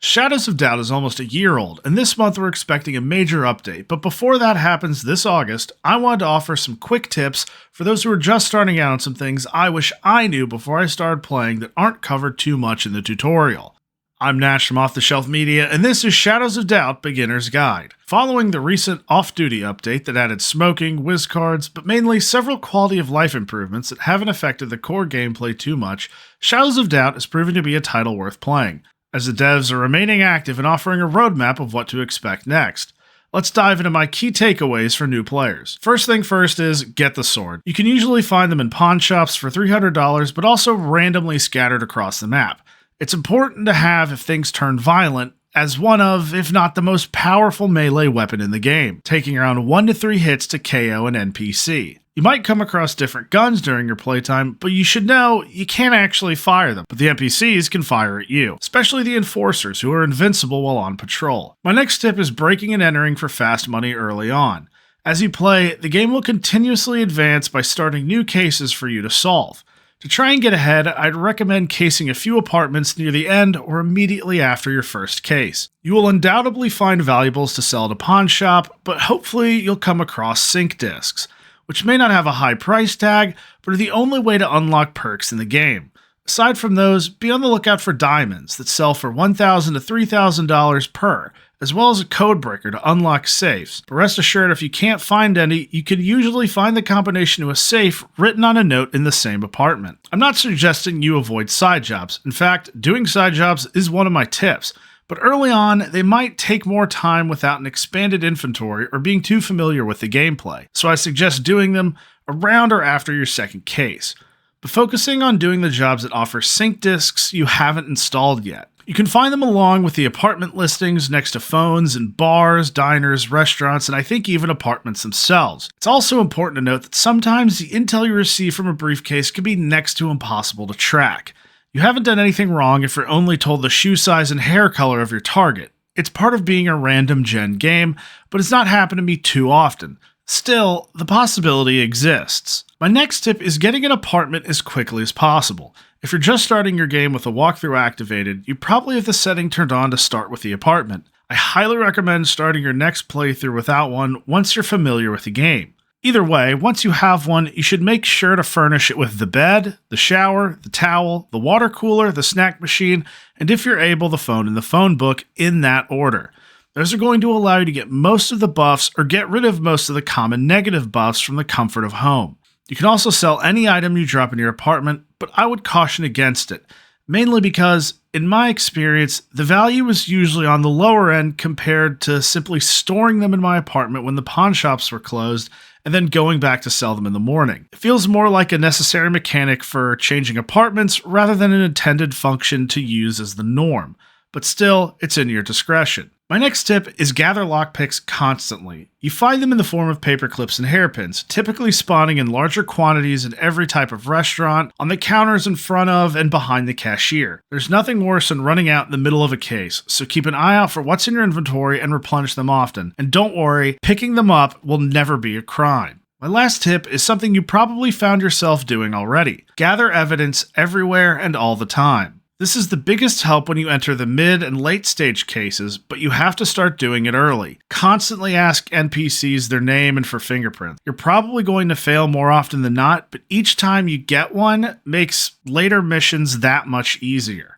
Shadows of Doubt is almost a year old, and this month we're expecting a major update, but before that happens this August, I wanted to offer some quick tips for those who are just starting out on some things I wish I knew before I started playing that aren't covered too much in the tutorial. I'm Nash from Off the Shelf Media, and this is Shadows of Doubt Beginner's Guide. Following the recent off-duty update that added smoking, whiz cards, but mainly several quality of life improvements that haven't affected the core gameplay too much, Shadows of Doubt is proving to be a title worth playing, as the devs are remaining active and offering a roadmap of what to expect next. Let's dive into my key takeaways for new players. First thing first is get the sword. You can usually find them in pawn shops for $300, but also randomly scattered across the map. It's important to have if things turn violent, as one of, if not the most powerful melee weapon in the game, taking around 1 to 3 hits to KO an NPC. You might come across different guns during your playtime, but you should know you can't actually fire them, but the NPCs can fire at you, especially the enforcers who are invincible while on patrol. My next tip is breaking and entering for fast money early on. As you play, the game will continuously advance by starting new cases for you to solve. To try and get ahead, I'd recommend casing a few apartments near the end or immediately after your first case. You will undoubtedly find valuables to sell at a pawn shop, but hopefully you'll come across sync discs, which may not have a high price tag, but are the only way to unlock perks in the game. Aside from those, be on the lookout for diamonds that sell for $1,000 to $3,000 per, as well as a code breaker to unlock safes. But rest assured, if you can't find any, you can usually find the combination to a safe written on a note in the same apartment. I'm not suggesting you avoid side jobs. In fact, doing side jobs is one of my tips. But early on, they might take more time without an expanded inventory or being too familiar with the gameplay, so I suggest doing them around or after your second case, but focusing on doing the jobs that offer sync discs you haven't installed yet. You can find them along with the apartment listings next to phones in bars, diners, restaurants, and I think even apartments themselves. It's also important to note that sometimes the intel you receive from a briefcase can be next to impossible to track. You haven't done anything wrong if you're only told the shoe size and hair color of your target. It's part of being a random gen game, but it's not happened to me too often. Still, the possibility exists. My next tip is getting an apartment as quickly as possible. If you're just starting your game with a walkthrough activated, you probably have the setting turned on to start with the apartment. I highly recommend starting your next playthrough without one once you're familiar with the game. Either way, once you have one, you should make sure to furnish it with the bed, the shower, the towel, the water cooler, the snack machine, and if you're able, the phone and the phone book in that order. Those are going to allow you to get most of the buffs or get rid of most of the common negative buffs from the comfort of home. You can also sell any item you drop in your apartment, but I would caution against it, mainly because, in my experience, the value is usually on the lower end compared to simply storing them in my apartment when the pawn shops were closed and then going back to sell them in the morning. It feels more like a necessary mechanic for changing apartments rather than an intended function to use as the norm, but still, it's in your discretion. My next tip is gather lockpicks constantly. You find them in the form of paper clips and hairpins, typically spawning in larger quantities in every type of restaurant, on the counters in front of and behind the cashier. There's nothing worse than running out in the middle of a case, so keep an eye out for what's in your inventory and replenish them often. And don't worry, picking them up will never be a crime. My last tip is something you probably found yourself doing already. Gather evidence everywhere and all the time. This is the biggest help when you enter the mid and late stage cases, but you have to start doing it early. Constantly ask NPCs their name and for fingerprints. You're probably going to fail more often than not, but each time you get one makes later missions that much easier.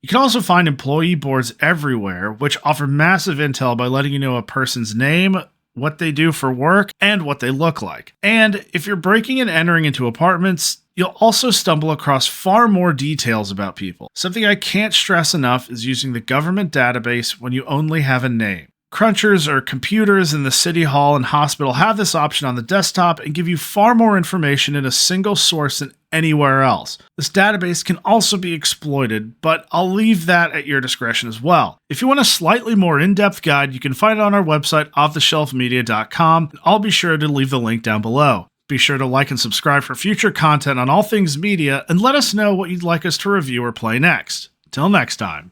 You can also find employee boards everywhere, which offer massive intel by letting you know a person's name, what they do for work, and what they look like. And if you're breaking and entering into apartments, you'll also stumble across far more details about people. Something I can't stress enough is using the government database when you only have a name. Crunchers or computers in the city hall and hospital have this option on the desktop and give you far more information in a single source than anywhere else. This database can also be exploited, but I'll leave that at your discretion as well. If you want a slightly more in-depth guide, you can find it on our website, offtheshelfmedia.com, and I'll be sure to leave the link down below. Be sure to like and subscribe for future content on all things media, and let us know what you'd like us to review or play next. Till next time.